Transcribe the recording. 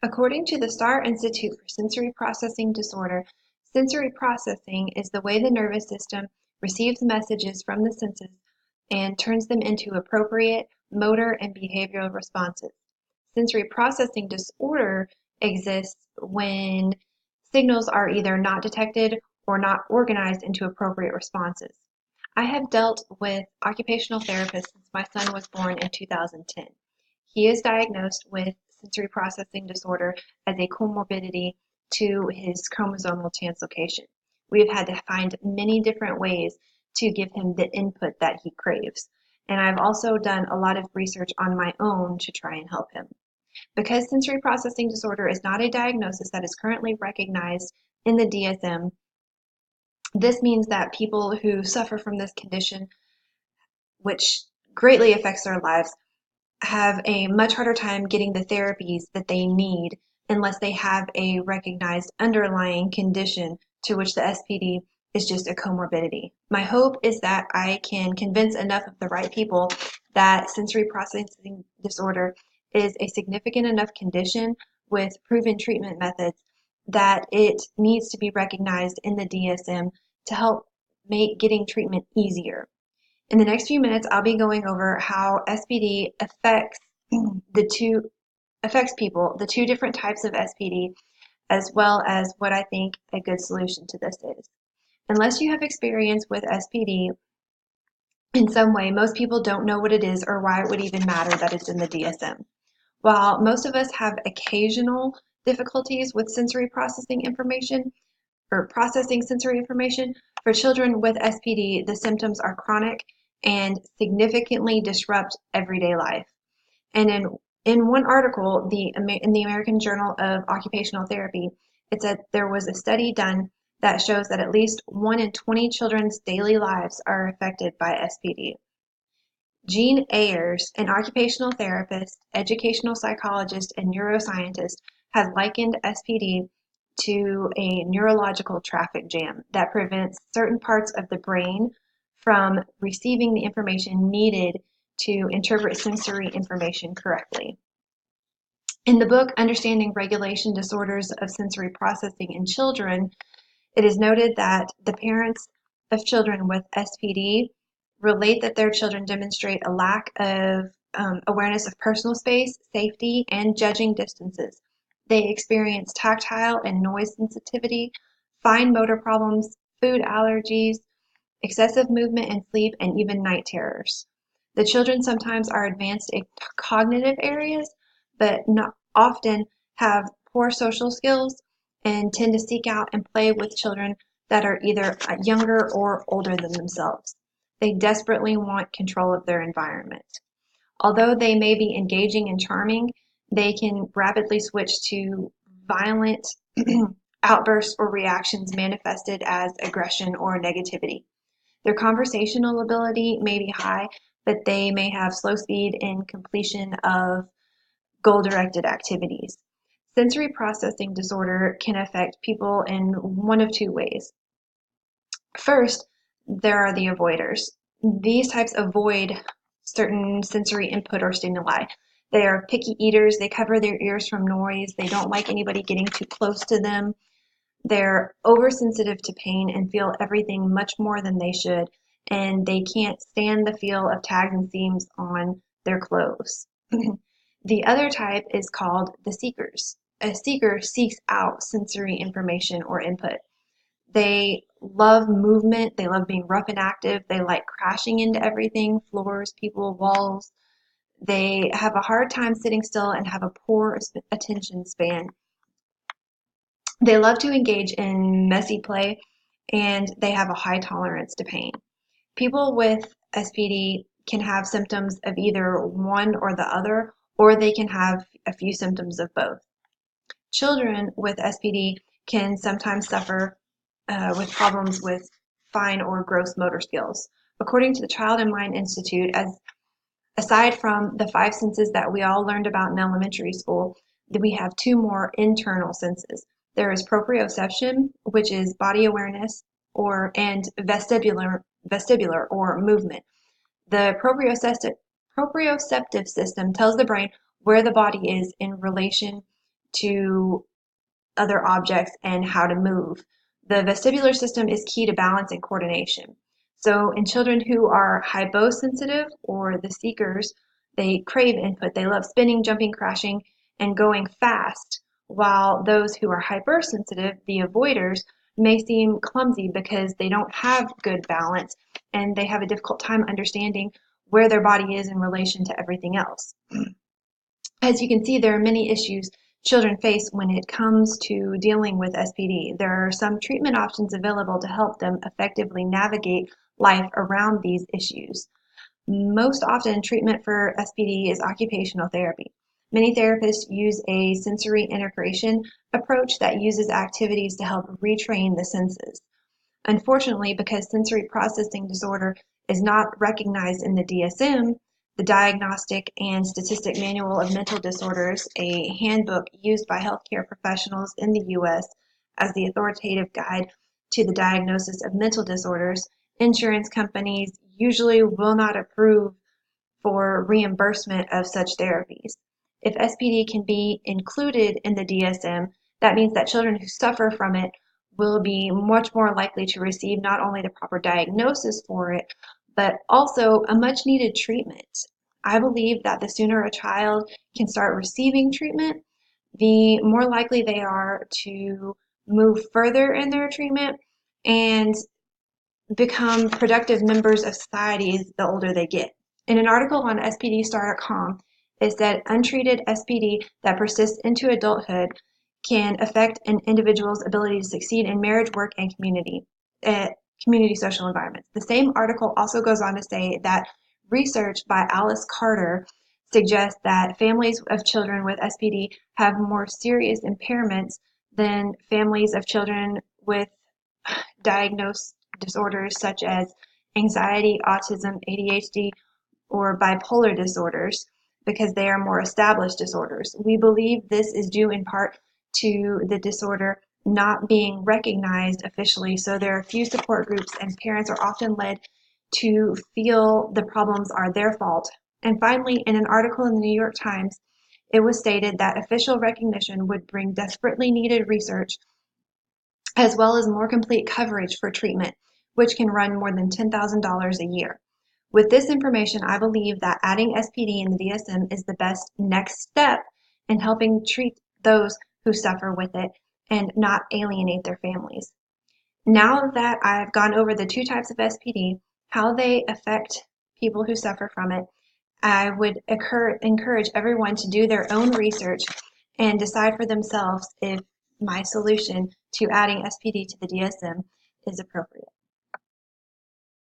According to the Starr Institute for Sensory Processing Disorder, sensory processing is the way the nervous system receives messages from the senses and turns them into appropriate motor and behavioral responses. Sensory processing disorder exists when signals are either not detected or not organized into appropriate responses. I have dealt with occupational therapists since my son was born in 2010. He is diagnosed with sensory processing disorder as a comorbidity to his chromosomal translocation. We have had to find many different ways to give him the input that he craves. And I've also done a lot of research on my own to try and help him. Because sensory processing disorder is not a diagnosis that is currently recognized in the DSM, this means that people who suffer from this condition, which greatly affects their lives, have a much harder time getting the therapies that they need unless they have a recognized underlying condition to which the SPD is just a comorbidity. My hope is that I can convince enough of the right people that sensory processing disorder is a significant enough condition with proven treatment methods that it needs to be recognized in the DSM to help make getting treatment easier. In the next few minutes, I'll be going over how SPD affects people, the two different types of SPD, as well as what I think a good solution to this is. Unless you have experience with SPD in some way, most people don't know what it is or why it would even matter that it's in the DSM. While most of us have occasional difficulties with sensory processing information, or processing sensory information, for children with SPD, the symptoms are chronic and significantly disrupt everyday life. And in one article, in the American Journal of Occupational Therapy, it said there was a study done that shows that at least 1 in 20 children's daily lives are affected by SPD. Jean Ayers, an occupational therapist, educational psychologist, and neuroscientist, has likened SPD to a neurological traffic jam that prevents certain parts of the brain from receiving the information needed to interpret sensory information correctly. In the book, Understanding Regulation Disorders of Sensory Processing in Children, it is noted that the parents of children with SPD relate that their children demonstrate a lack of awareness of personal space, safety, and judging distances. They experience tactile and noise sensitivity, fine motor problems, food allergies, excessive movement and sleep, and even night terrors. The children sometimes are advanced in cognitive areas, but not often have poor social skills and tend to seek out and play with children that are either younger or older than themselves. They desperately want control of their environment. Although they may be engaging and charming, they can rapidly switch to violent outbursts or reactions manifested as aggression or negativity. Their conversational ability may be high, but they may have slow speed in completion of goal-directed activities. Sensory processing disorder can affect people in one of two ways. First, there are the avoiders. These types avoid certain sensory input or stimuli. They are picky eaters. They cover their ears from noise. They don't like anybody getting too close to them. They're oversensitive to pain and feel everything much more than they should, and they can't stand the feel of tags and seams on their clothes. The other type is called the seekers. A seeker seeks out sensory information or input. They love movement, they love being rough and active, they like crashing into everything, floors, people, walls. They have a hard time sitting still and have a poor attention span. They love to engage in messy play, and they have a high tolerance to pain. People with SPD can have symptoms of either one or the other, or they can have a few symptoms of both. Children with SPD can sometimes suffer with problems with fine or gross motor skills. According to the Child and Mind Institute, aside from the 5 senses that we all learned about in elementary school, we have 2 more internal senses. There is proprioception, which is body awareness, and vestibular or movement. The proprioceptive system tells the brain where the body is in relation to other objects and how to move. The vestibular system is key to balance and coordination. So in children who are hyposensitive, or the seekers, they crave input. They love spinning, jumping, crashing, and going fast, while those who are hypersensitive, the avoiders, may seem clumsy because they don't have good balance and they have a difficult time understanding where their body is in relation to everything else. As you can see, there are many issues children face when it comes to dealing with SPD. There are some treatment options available to help them effectively navigate life around these issues. Most often, treatment for SPD is occupational therapy. Many therapists use a sensory integration approach that uses activities to help retrain the senses. Unfortunately, because sensory processing disorder is not recognized in the DSM, the Diagnostic and Statistic Manual of Mental Disorders, a handbook used by healthcare professionals in the U.S. as the authoritative guide to the diagnosis of mental disorders, insurance companies usually will not approve for reimbursement of such therapies. If SPD can be included in the DSM, that means that children who suffer from it will be much more likely to receive not only the proper diagnosis for it, but also a much needed treatment. I believe that the sooner a child can start receiving treatment, the more likely they are to move further in their treatment and become productive members of society the older they get. In an article on SPDstar.com, it said untreated SPD that persists into adulthood can affect an individual's ability to succeed in marriage, work, and community social environments. The same article also goes on to say that research by Alice Carter suggests that families of children with SPD have more serious impairments than families of children with diagnosed disorders such as anxiety, autism, ADHD, or bipolar disorders, because they are more established disorders. We believe this is due in part to the disorder not being recognized officially, so there are few support groups and parents are often led to feel the problems are their fault. And finally, in an article in the New York Times, it was stated that official recognition would bring desperately needed research as well as more complete coverage for treatment, which can run more than $10,000 a year. With this information, I believe that adding SPD in the DSM is the best next step in helping treat those who suffer with it and not alienate their families. Now that I've gone over the two types of SPD, how they affect people who suffer from it, I would encourage everyone to do their own research and decide for themselves if my solution to adding SPD to the DSM is appropriate.